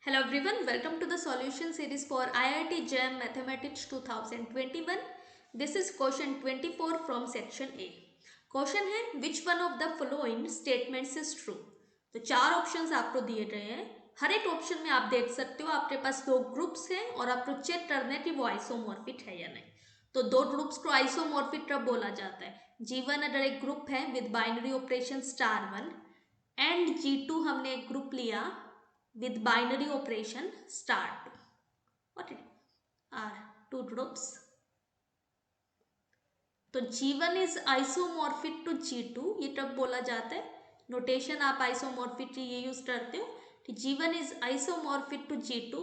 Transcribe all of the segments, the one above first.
Hello everyone, welcome to the solution series for IIT JAM Mathematics 2021. This is question 24 from section A. Question है which one of the following statements is true? तो चार options आपको दिए गए हैं. हर एक option में आप देख सकते हो आपके पास दो ग्रुप्स हैं और आपको चेक करना है कि वो आइसोमॉर्फिक है या नहीं. तो दो ग्रुप्स को आइसोमॉर्फिक कब बोला जाता है? G1 अगर एक ग्रुप है with binary operation *1 and G2 हमने एक ग्रुप लिया with binary operation *2. What are two groups? तो G1 is isomorphic to G2. ये कब बोला जाता है? नोटेशन आप आइसोमॉर्फिक की ये यूज करते हो कि G1 is isomorphic to G2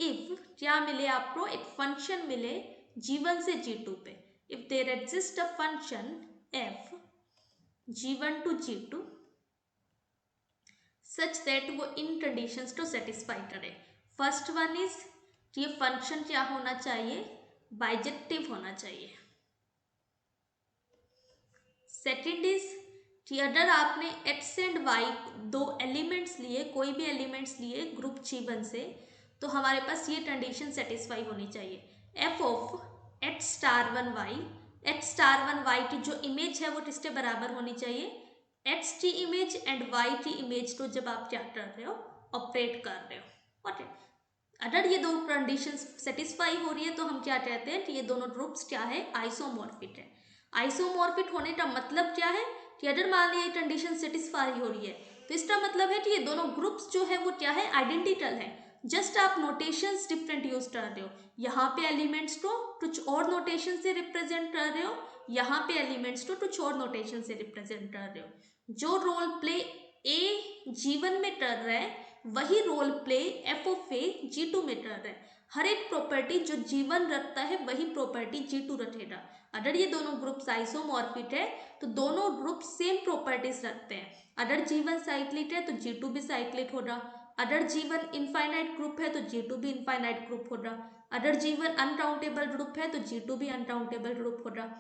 if क्या मिले आपको एक फंक्शन मिले G1 से G2 पे. if there exists a function f G1 to G2 such that वो इन कंडीशंस को सेटिस्फाई करे. फर्स्ट वन इज ये फंक्शन क्या होना चाहिए? बाइजेक्टिव होना चाहिए. सेकंड इज कि अगर आपने एक्स एंड वाई दो एलिमेंट्स लिए, कोई भी एलिमेंट्स लिए ग्रुप G1 से, तो हमारे पास ये कंडीशन सेटिस्फाई होनी चाहिए. एफ ऑफ x*1y, x*1y की जो इमेज है वो किसके बराबर होनी चाहिए? x की इमेज एंड y की इमेज को जब आप क्या कर रहे हो? ऑपरेट कर रहे हो. ओके, अगर ये दो कंडीशंस सेटिस्फाई हो रही है तो हम क्या कहते हैं कि ये दोनों ग्रुप्स क्या है? आइसोमॉर्फिक है. आइसोमॉर्फिक होने का मतलब क्या है कि अगर मान लिया ये कंडीशन सेटिस्फाई हो रही है तो इसका मतलब है कि ये दोनों ग्रुप्स जो है वो क्या है? आइडेंटिकल है. जस्ट आप नोटेशंस डिफरेंट यूज कर रहे हो. यहाँ पे एलिमेंट्स को कुछ और नोटेशन से रिप्रेजेंट कर रहे हो, यहाँ पे एलिमेंट्स को कुछ और नोटेशन से रिप्रेजेंट कर रहे हो. जो रोल प्ले ए G1 में कर रहा है वही role play F of a G2 में कर रहा है. हर एक प्रॉपर्टी जो G1 रखता है वही प्रॉपर्टी G2 रखेगा. अगर ये दोनों ग्रुप्स आइसोमॉर्फिक है तो दोनों ग्रुप सेम प्रॉपर्टीज रखते हैं. अगर G1 साइक्लिक है तो G2 भी साइक्लिक होगा. अगर G1 इनफाइनाइट ग्रुप है तो G2 भी इनफाइनाइट ग्रुप होगा. अगर G1 अनकाउंटेबल ग्रुप है तो G2 भी अनकाउंटेबल ग्रुप होगा.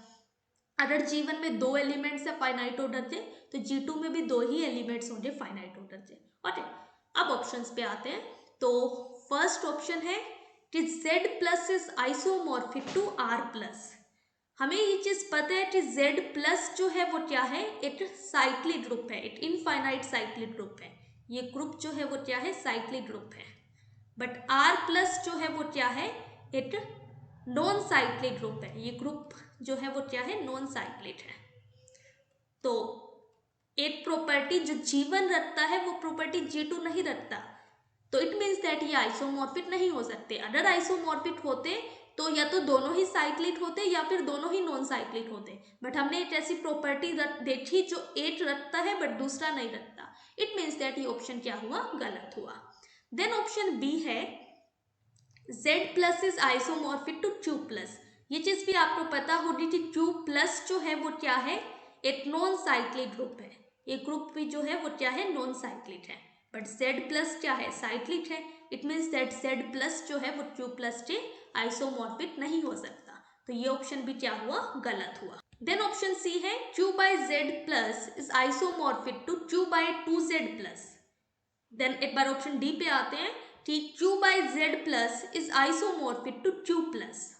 अगर G1 में दो एलिमेंट्स है फाइनाइट ऑर्डर के तो G2 में भी दो ही एलिमेंट्स होंगे फाइनाइट ऑर्डर के. ओके, अब ऑप्शंस पे आते हैं. तो फर्स्ट ऑप्शन है कि Z plus is isomorphic to R plus. हमें ये चीज पता है कि Z प्लस जो है वो क्या है? एक साइक्लिक ग्रुप है, एक इनफाइनाइट साइक्लिक ग्रुप है. ये ग्रुप जो है वो क्या है? साइक्लिक ग्रुप है. बट R प्लस जो है वो क्या है? एक नॉन साइक्लिक ग्रुप है. ये ग्रुप जो है वो क्या है? नॉन साइक्लिक है. तो एक प्रॉपर्टी जो G1 रखता है वो प्रॉपर्टी G2 नहीं रखता, तो इट मीन्स दैट ये आइसोमॉर्फिक नहीं हो सकते. अगर आइसोमॉर्फिक होते तो या तो दोनों ही साइक्लिक होते या फिर दोनों ही नॉन साइक्लिक होते. बट हमने एक ऐसी प्रॉपर्टी देखी जो एक रखता है बट दूसरा नहीं रखता. इट मीन्स दैट ये ऑप्शन क्या हुआ? गलत हुआ. देन ऑप्शन बी है Z plus is isomorphic to Q plus. ये चीज भी आपको पता होगी कि Q प्लस जो है वो क्या है? एक नॉन साइक्लिक ग्रुप है. ये ग्रुप भी जो है वो क्या है? नॉन साइक्लिक है. बट Z प्लस क्या है? साइक्लिक है. It means that Z plus जो है वो Q प्लस के आइसोमॉर्फिक नहीं हो सकता. तो ये ऑप्शन भी क्या हुआ? गलत हुआ. देन ऑप्शन सी है Q by Z plus is isomorphic to Q by 2Z plus. Then एक बार ऑप्शन डी पे आते हैं कि Q by Z plus is isomorphic to Q plus.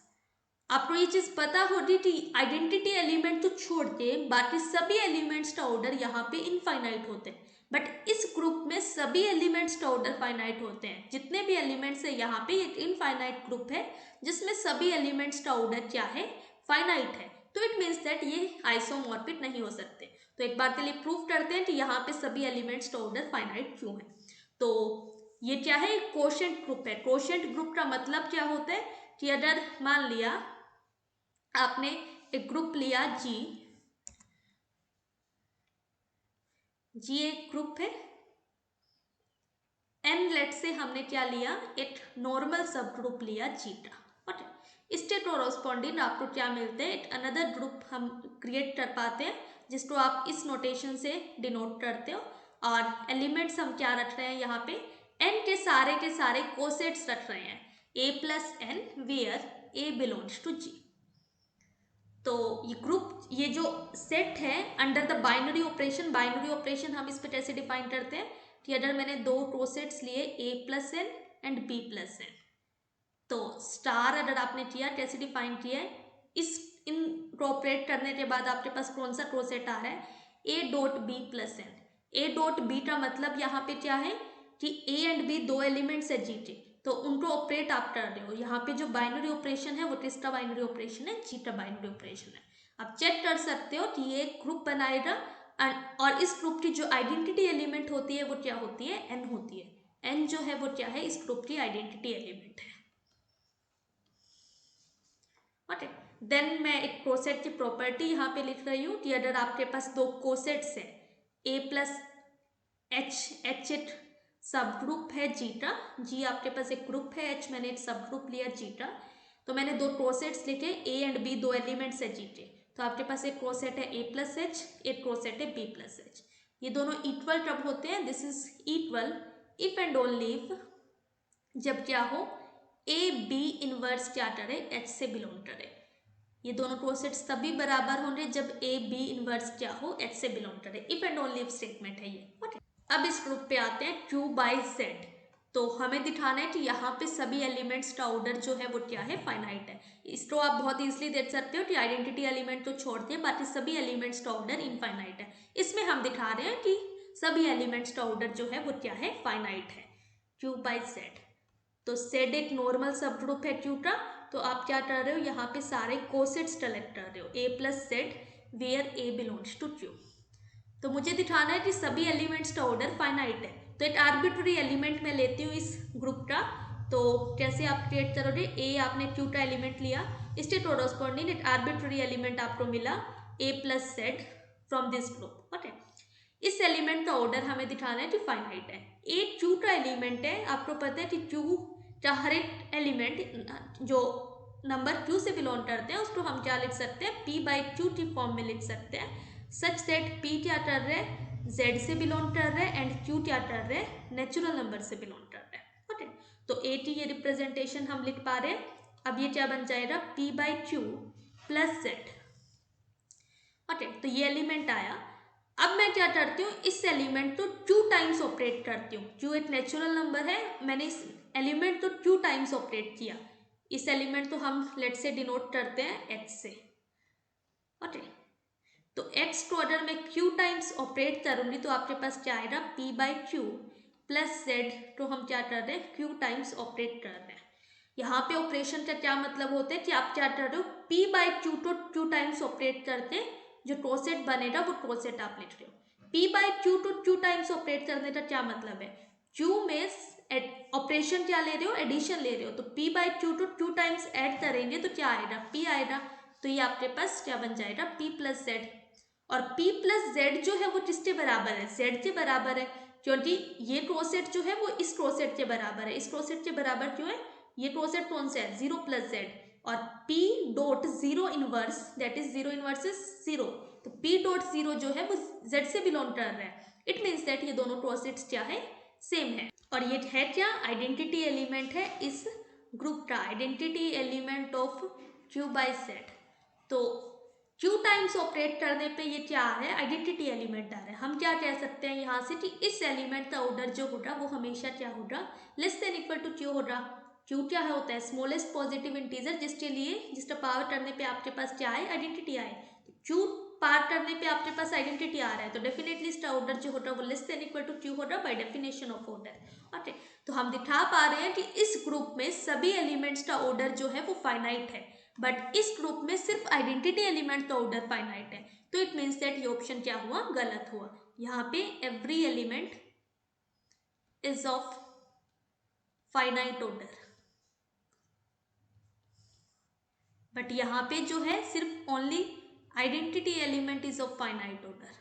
आपको ये चीज पता होगी कि आइडेंटिटी एलिमेंट तो छोड़ के बाकी सभी एलिमेंट्स का ऑर्डर यहाँ पे इनफाइनाइट होते हैं. बट इस ग्रुप में सभी एलिमेंट्स का ऑर्डर फाइनाइट होते हैं. जितने भी एलिमेंट्स है यहाँ पे एक इनफाइनाइट ग्रुप है जिसमें सभी एलिमेंट्स का ऑर्डर क्या है? फाइनाइट है. तो इट मीन्स दैट ये आइसोमॉर्फिक नहीं हो सकते. तो एक बार के लिए प्रूव करते हैं कि यहाँ पे सभी एलिमेंट्स का ऑर्डर फाइनाइट क्यों है. तो ये क्या है? एक कोशेंट ग्रुप है. कोशेंट ग्रुप का मतलब क्या होता है कि अगर मान लिया आपने एक ग्रुप लिया G एक ग्रुप है एंड लेट से हमने क्या लिया? एक नॉर्मल सब ग्रुप लिया जीटा. ओके, इसके कोरोस्पॉन्डिंग आपको क्या मिलते हैं? एक अनदर ग्रुप हम क्रिएट कर पाते हैं जिसको आप इस नोटेशन से डिनोट करते हो. और एलिमेंट्स हम क्या रख रहे हैं यहाँ पे? n के सारे कोसेट्स रख रहे हैं. a plus n where a belongs to G. तो ये ग्रुप, ये जो सेट है अंडर द बाइनरी ऑपरेशन हम इस पे कैसे डिफाइन करते हैं कि अगर मैंने दो कोसेट्स लिए a plus n and B plus N. तो स्टार अगर आपने किया कैसे डिफाइन किया है, इस इनकॉर्पोरेट करने के बाद आपके पास कौन सा क्रोसेट आ रहा है, A dot B plus N. A dot B का मतलब यहाँ पे क्या है कि ए एंड बी दो एलिमेंट्स है जी के, तो उनको ऑपरेट आप कर रहे हो। यहाँ पे जो बाइनरी ऑपरेशन है वो किसका बाइनरी ऑपरेशन है, जी का बाइनरी ऑपरेशन है। आप चेक कर सकते हो कि ये एक ग्रुप बनाएगा और इस ग्रुप की जो आइडेंटिटी एलिमेंट होती है वो क्या होती है, एन होती है। एन जो है वो क्या है, इस ग्रुप की आइडेंटिटी एलिमेंट है। ओके, देन मैं एक कोसेट की प्रॉपर्टी यहाँ पे लिख रही हूँ कि अगर आपके पास दो कोसेट्स है ए प्लस एच एक सब ग्रुप है जी का, जी आपके पास एक ग्रुप है, एच मैंने एक सब ग्रुप लिया जी का, तो मैंने दो कोसेट्स लिखे ए एंड बी, दो एलिमेंट्स है जी के, तो आपके पास एक कोसेट है ए प्लस एच, एक कोसेट है बी प्लस एच। ये दोनों इक्वल कब होते हैं, this is equal if and only if जब क्या हो, ए बी इनवर्स क्या करे, एच से बिलोंग करे। ये दोनों कोसेट्स तभी बराबर होंगे जब ए बी इनवर्स क्या हो, एच से बिलोंग करे। If and only if statement है ये। ओके, अब इस ग्रुप पे आते हैं क्यू बाई जेड। तो हमें दिखाना है कि यहाँ पे सभी एलिमेंट्स का ऑर्डर जो है वो क्या है, फाइनाइट है। इसको आप बहुत इजीली देख सकते हो कि आइडेंटिटी एलिमेंट तो छोड़ के बाकी सभी एलिमेंट्स का ऑर्डर इनफाइनाइट है। इसमें हम दिखा रहे हैं कि सभी एलिमेंट्स का ऑर्डर जो है वो क्या है, फाइनाइट है। क्यू बाई जेड, तो जेड एक नॉर्मल सब ग्रुप है क्यू का, तो आप क्या कर रहे हो, यहाँ पे सारे कोसेट्स कलेक्ट कर रहे हो, A plus Z where A belongs to Q. तो मुझे दिखाना है कि सभी एलिमेंट्स का ऑर्डर फाइनाइट है, तो एक आर्बिट्ररी एलिमेंट मैं लेती हूँ इस ग्रुप का। तो कैसे आप क्रिएट करोगे, ए आपने क्यू का एलिमेंट लिया, इसके कोरस्पॉन्डिंग एक आर्बिट्ररी एलिमेंट आपको मिला A plus Z from this group. Okay, इस एलिमेंट का ऑर्डर हमें दिखाना है कि फाइनाइट है। ए क्यू का एलिमेंट है, आपको पता है कि क्यू का हर एक एलिमेंट जो नंबर क्यू से बिलोंग करते हैं उसको हम क्या लिख सकते हैं, पी बाई क्यू की फॉर्म में लिख सकते हैं, सच दैट पी क्या कर रहे हैं, जेड से बिलोंग कर रहे हैं, एंड क्यू क्या कर रहे हैं, नेचुरल नंबर से बिलोंग कर रहे हैं। ओके, तो ए की ये रिप्रेजेंटेशन हम लिख पा रहे हैं। अब ये क्या बन जाएगा, P by Q plus Z. Okay, तो ये एलिमेंट आया। अब मैं क्या करती हूँ, इस एलिमेंट को टू टाइम्स ऑपरेट करती हूँ। क्यू एक नेचुरल नंबर है, मैंने इस एलिमेंट को टू टाइम्स ऑपरेट किया। इस एलिमेंट को हम लेट से डिनोट करते हैं एच से। ओके, तो x को अगर मैं q टाइम्स ऑपरेट करूंगी तो आपके पास क्या आएगा, p by Q plus Z को हम क्या कर रहे हैं, q टाइम्स ऑपरेट कर रहे हैं। यहाँ पे ऑपरेशन का क्या मतलब होता है कि आप क्या कर रहे हो, p बाई क्यू को q टाइम्स ऑपरेट करके जो कोसेट बनेगा वो कोसेट आप लिख रहे हो। p बाई क्यू को q टाइम्स ऑपरेट करने का क्या मतलब है, q में ऑपरेशन क्या ले रहे हो, एडिशन ले रहे हो, तो p बाई क्यू को q टाइम्स ऐड करेंगे तो क्या आएगा, p आएगा। तो ये आपके पास क्या बन जाएगा, p प्लस जेड। और p प्लस जेड जो है वो किसके बराबर है, z के बराबर है, क्योंकि ये कोसेट जो है वो इस कोसेट के बराबर है। इस कोसेट के बराबर क्यों है, ये कोसेट कौन सा है, जीरो प्लस जेड, और p dot zero inverse, that is zero inverse is zero, तो p डॉट जीरो जो है वो z से बिलोंग कर रहा है। इट मीन्स दैट ये दोनों कोसेट्स क्या है, सेम है। और ये है क्या, आइडेंटिटी एलिमेंट है इस ग्रुप का, identity element of Q by Z. तो क्यू टाइम्स ऑपरेट करने पे ये क्या आ रहा है, आइडेंटिटी एलिमेंट आ रहा है। हम क्या कह सकते हैं यहाँ से कि इस एलिमेंट का ऑर्डर जो होगा वो हमेशा क्या होगा, less than equal to Q होगा। क्यू क्या है, होता है स्मॉलेस्ट पॉजिटिव इंटीजर, जिसके लिए जिसका पावर करने पे आपके पास क्या आए, आइडेंटिटी आए। क्यू पार करने पे आपके पास आइडेंटिटी आ रहा है, तो डेफिनेटली इसका ऑर्डर जो होगा वो less than equal to Q होगा by definition of order. Okay, तो हम दिखा पा रहे हैं कि इस ग्रुप में सभी एलिमेंट्स का ऑर्डर जो है वो फाइनाइट है, बट इस ग्रुप में सिर्फ आइडेंटिटी एलिमेंट का ऑर्डर फाइनाइट है। तो इट मीन्स दैट ये ऑप्शन क्या हुआ, गलत हुआ। यहाँ पे every element is of finite order, but यहाँ पे जो है सिर्फ only identity element is of finite order.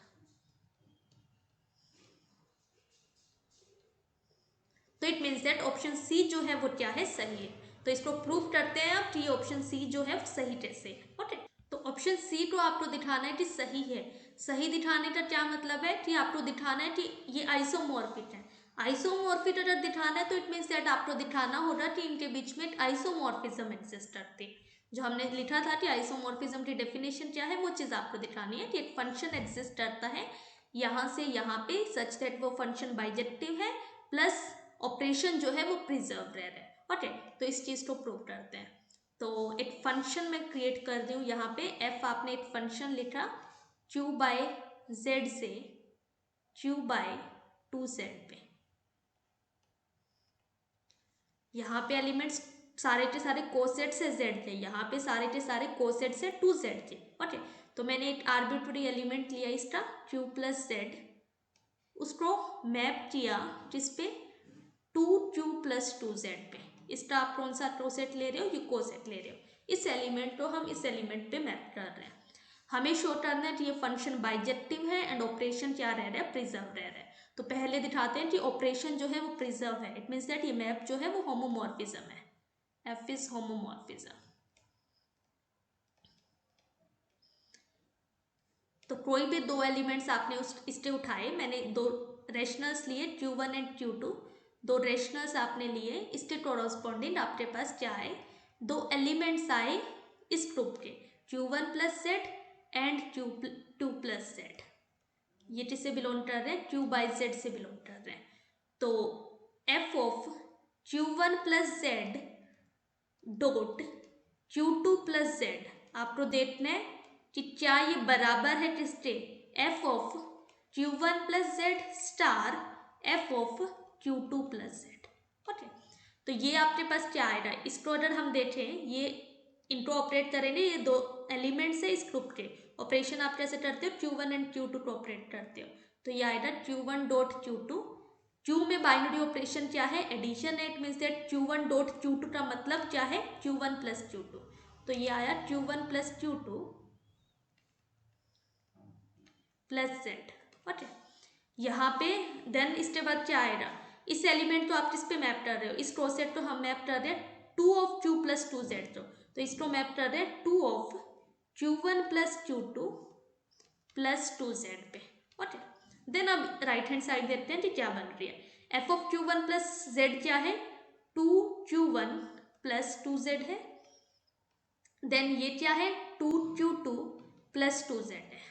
तो it means that option C जो है वो क्या है, सही है। तो इसको प्रूव करते हैं आप कि ऑप्शन सी जो है सही कैसे है। ओके, तो ऑप्शन सी को आपको दिखाना है कि सही है। सही दिखाने का क्या मतलब है कि आपको दिखाना है कि ये आइसोमॉर्फिक है। आइसोमॉर्फिक अगर दिखाना है तो इट मीन्स दैट आपको दिखाना होगा कि इनके बीच में आइसोमॉर्फिज्म एग्जिस्ट करते हैं। जो हमने लिखा था कि आइसोमॉर्फिज्म की डेफिनेशन क्या है, वो चीज़ आपको दिखानी है कि एक फंक्शन एग्जिस्ट करता है यहाँ से यहाँ पे सच दैट वो फंक्शन बाइजेक्टिव है, प्लस ऑपरेशन जो है वो प्रिजर्व रह रहा है। ओके, तो इस चीज़ को प्रूव करते हैं। तो एक फंक्शन मैं क्रिएट कर दी हूँ यहाँ पे। एफ आपने एक फंक्शन लिखा क्यू बाय जेड से क्यू बाय 2z पे। यहाँ पे एलिमेंट्स सारे के सारे कोसेट से z थे, यहाँ पे सारे के सारे कोसेट से 2z थे। ओके, तो मैंने एक आर्बिट्ररी एलिमेंट लिया इसका q प्लस जेड, उसको मैप किया किस पे 2q प्लस 2z पे। इसका आप कौन सा कोसेट ले रहे हो, ये कोसेट ले रहे हो। इस एलिमेंट को हम इस एलिमेंट पे मैप कर रहे हैं। हमें शो करना है कि ये फंक्शन बाइजेक्टिव है एंड ऑपरेशन क्या रह रहा है, प्रिजर्व रह रहा है। तो पहले दिखाते हैं कि ऑपरेशन जो है वो प्रिजर्व है। इट मीन्स दैट ये मैप जो है वो होमोमॉर्फिज्म है। F is homomorphism. तो कोई भी दो एलिमेंट्स आपने इसके उठाए, मैंने दो रेशनल्स लिए Q1 एंड Q2, दो रेशनल्स आपने लिए, इसके कोरोस्पोंडिंग आपके पास क्या है, दो एलिमेंट्स आए इस ग्रुप के Q1 plus Z and Q2 plus Z. ये किससे बिलोंग कर रहे हैं, Q बाई जेड से बिलोंग कर रहे हैं। तो F of Q1 plus Z dot Q2 plus Z आपको देखना है कि क्या ये बराबर है किसके, F of Q1 plus Z star F of Q2 plus Z. Okay, तो ये आपके पास क्या आएगा, इसको अगर हम देखें, ये इनको ऑपरेट करेंगे, ये दो एलिमेंट्स है इस ग्रुप के। ऑपरेशन आप कैसे करते हो, Q1 एंड Q2 को ऑपरेट करते हो। तो ये आएगा Q1 डॉट Q2। Q में बाइनरी ऑपरेशन क्या है, एडिशन है। It means that Q1 dot Q2 का मतलब क्या है, Q1 प्लस Q2। तो ये आया Q1 plus Q2 plus Z. Okay, यहाँ पे देन इसके बाद क्या आएगा, इस एलिमेंट को आप किस पे मैप कर रहे हो, इस कोसेट को हम मैप कर रहे हैं 2 ऑफ Q प्लस 2z को। तो इसको मैप कर रहे हैं 2 of Q1 plus Q2 plus 2z पे। ओके, देन अब राइट हैंड साइड देखते हैं कि क्या बन रही है। F of Q1 plus Z क्या है, 2Q1 प्लस 2z है। देन ये क्या है, 2Q2 प्लस 2z है।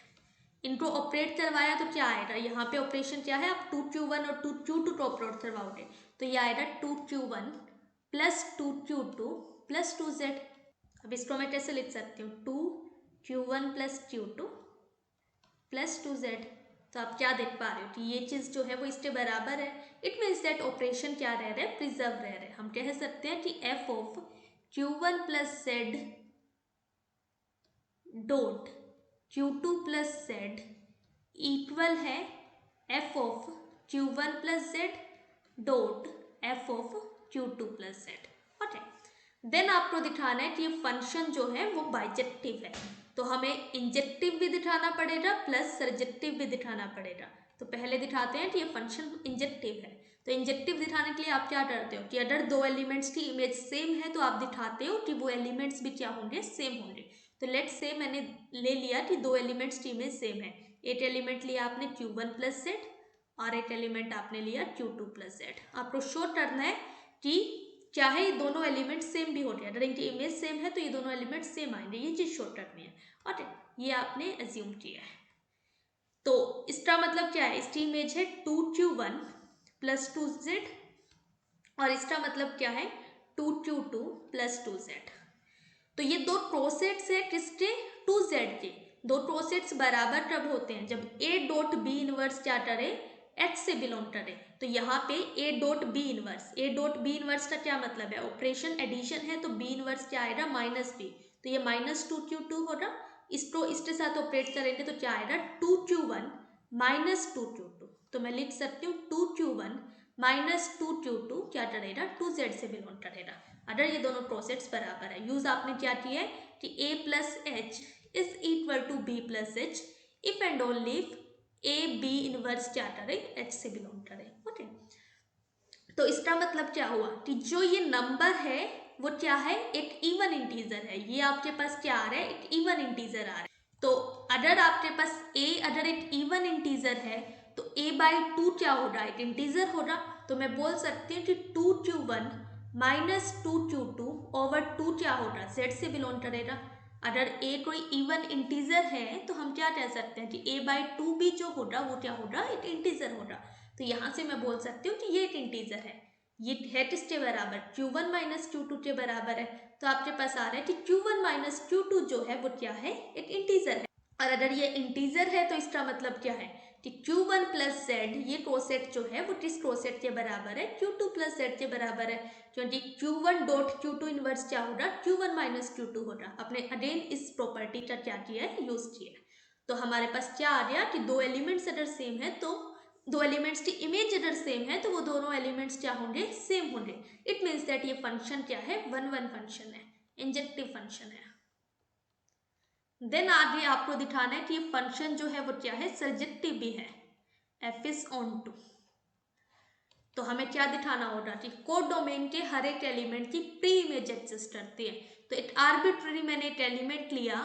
इनको ऑपरेट करवाया तो क्या आएगा, यहाँ पे ऑपरेशन क्या है, आप 2Q1 और 2Q2 को ऑपरेट करवाओगे तो ये आएगा 2Q1 plus 2Q2 plus 2z। अब इसको मैं कैसे लिख सकती हूँ, 2Q1 plus Q2 plus 2z। तो आप क्या देख पा रहे हो कि ये चीज़ जो है वो इसके बराबर है। इट मीन्स दैट ऑपरेशन क्या रह रहा है, प्रिजर्व रह रहा है। हम कह सकते हैं कि F of Q1 plus Z dot Q2 plus Z equal है F of Q1 plus Z dot F of Q2 plus Z. Okay, then आपको दिखाना है कि ये फंक्शन जो है वो बाइजेक्टिव है। तो हमें इंजेक्टिव भी दिखाना पड़ेगा प्लस सर्जेक्टिव भी दिखाना पड़ेगा। तो पहले दिखाते हैं कि ये फंक्शन इंजेक्टिव है। तो इंजेक्टिव दिखाने के लिए आप क्या करते हो कि अगर दो एलिमेंट्स की इमेज सेम है तो आप दिखाते हो कि वो एलिमेंट्स भी क्या होंगे, सेम होंगे। तो लेट्स से मैंने ले लिया कि दो एलिमेंट्स की इमेज सेम है। एक एलिमेंट लिया आपने Q1 प्लस जेड और एक एलिमेंट आपने लिया Q2 प्लस जेड। आपको शो करना है कि चाहे ये दोनों एलिमेंट सेम भी होते हैं, अगर इनकी इमेज सेम है तो ये दोनों एलिमेंट सेम आएंगे, ये चीज शो करनी है। ओके, ये आपने एज्यूम किया है। तो इसका मतलब क्या है, इसकी इमेज है 2Q1 प्लस 2z और इसका मतलब क्या है 2Q2 प्लस 2z। तो ये दो प्रोसेट्स है किसके, 2z के। दो प्रोसेट्स बराबर कब होते हैं, जब A डॉट बी इनवर्स क्या करे, H से बिलोंग करे। तो यहाँ पे A dot B inverse, A dot B inverse का क्या मतलब है, ऑपरेशन एडिशन है तो B इनवर्स क्या आएगा, माइनस बी। तो ये माइनस 2Q2 होगा। इसको इसके साथ ऑपरेट करेंगे तो क्या आएगा 2Q1 माइनस 2Q2। तो मैं लिख सकती हूँ 2Q1 माइनस 2Q2 क्या करेगा, 2z से बिलोंग करेगा। अगर ये दोनों प्रोसेट्स बराबर है, यूज आपने क्या किया है कि A plus H is equal to B plus H if and only if A B inverse क्या करे, H से बिलोंग करे। ओके, तो इसका मतलब क्या हुआ कि जो ये नंबर है वो क्या है, एक इवन इंटीजर है। ये आपके पास क्या आ रहा है, एक इवन इंटीजर आ रहा है। तो अगर आपके पास A अगर एक इवन इंटीजर है तो A बाई 2 क्या होगा, एक इंटीजर होगा। तो मैं बोल सकती हूँ कि 2Q1 माइनस 2Q2 ओवर 2 क्या होगा, Z से बिलोंग करेगा। अगर A कोई इवन इंटीजर है तो हम क्या कह सकते हैं कि A बाई 2 भी जो होगा वो क्या होगा, एक इंटीजर होगा। तो यहाँ से मैं बोल सकती हूँ कि ये एक इंटीजर है। ये है किसके बराबर, Q1 माइनस Q2 के बराबर है। तो आपके पास आ रहा है कि Q1 माइनस Q2 जो है वो क्या है, एक इंटीजर है। और अगर ये इंटीजर है तो इसका मतलब क्या है कि Q1 प्लस जेड, ये कोसेट जो है वो किस कोसेट के बराबर है, Q2 प्लस जेड के बराबर है, क्योंकि Q1 डॉट Q2 इनवर्स क्या होगा, Q1 माइनस Q2 होगा। अपने अगेन इस प्रॉपर्टी का क्या किया है, यूज किया है। तो हमारे पास क्या आ गया कि दो एलिमेंट्स अगर सेम है तो दो एलिमेंट्स की इमेज अगर सेम है तो वो दोनों एलिमेंट्स क्या होंगे, सेम होंगे। इट मीन्स दैट ये फंक्शन क्या है, वन वन फंक्शन है, इंजेक्टिव फंक्शन है। देन आगे आपको दिखाना है कि ये फंक्शन जो है वो क्या है, सर्जेक्टिव भी है, एफ इज ऑन टू। तो हमें क्या दिखाना होगा कि कोड डोमेन के हर एक एलिमेंट की प्री इमेज एग्जिस्ट करती है। तो एक आर्बिट्ररी मैंने एक एलिमेंट लिया,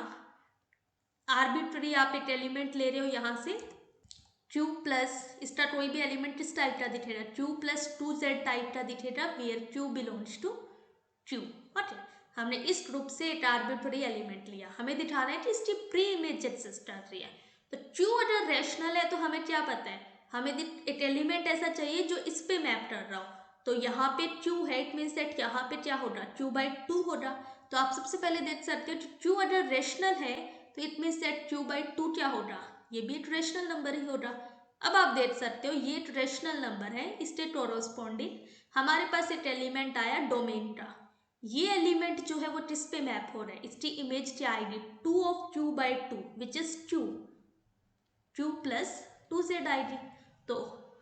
आर्बिट्ररी आप एक एलिमेंट ले रहे हो यहाँ से Q प्लस, इसका कोई भी एलिमेंट किस टाइप का दिखेगा, Q प्लस 2Z टाइप का दिखेगा, where Q belongs to Q। Okay, हमने इस ग्रुप से एक आर्बिट्ररी एलिमेंट लिया, हमें दिखाना है कि इसकी प्री इमेज एग्जिस्ट कर रही है। तो Q अगर रैशनल है तो हमें क्या पता है, हमें एक एलिमेंट ऐसा चाहिए जो इस पे मैप कर रहा हो। तो यहाँ पे Q है, इट मीन्स दैट यहाँ पे क्या होगा, Q/2 होगा। तो आप सबसे पहले देख सकते हो कि Q अगर रैशनल है तो इट मीन्स दैट Q/2 क्या होगा, ये भी एक रेशनल नंबर ही होगा। अब आप देख सकते हो ये एक रेशनल नंबर है, इसके कोरोस्पोंडिंग हमारे पास एक एलिमेंट आया डोमेन का। ये एलिमेंट जो है वो किस पे मैप हो रहा है, इसकी इमेज क्या आएगी, 2 of Q/2 which is Q plus 2Z आएगी। तो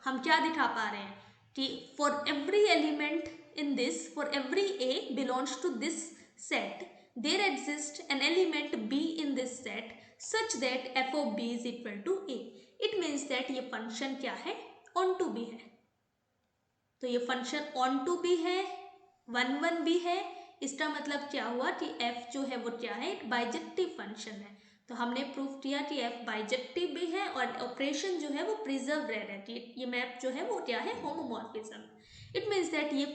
हम क्या दिखा पा रहे हैं कि for every element in this, for every A belongs to this set, there exists an element B in this set such that f of B is equal to A. It means that ये function क्या है, on to B है। तो ये function on to B है, 1 1 भी है। इसका मतलब क्या हुआ कि f जो है वो क्या है, एक बाइजेक्टिव फंक्शन है। तो हमने प्रूफ किया कि f बाइजेक्टिव भी है और ऑपरेशन जो है वो प्रिजर्व रह रहती है। ये मैप जो है वो क्या है, होमोमॉर्फिज्म। इट मीन्स दैट ये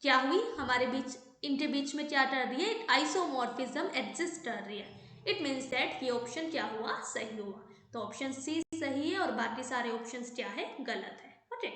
क्या हुई, हमारे बीच, इनके बीच में क्या कर रही है, एक आइसोमॉर्फिज्म एग्जिस्ट कर रही है। इट मीन्स दैट ये ऑप्शन क्या हुआ, सही हुआ। तो ऑप्शन सी सही है और बाकी सारे ऑप्शंस क्या है, गलत है। ओके।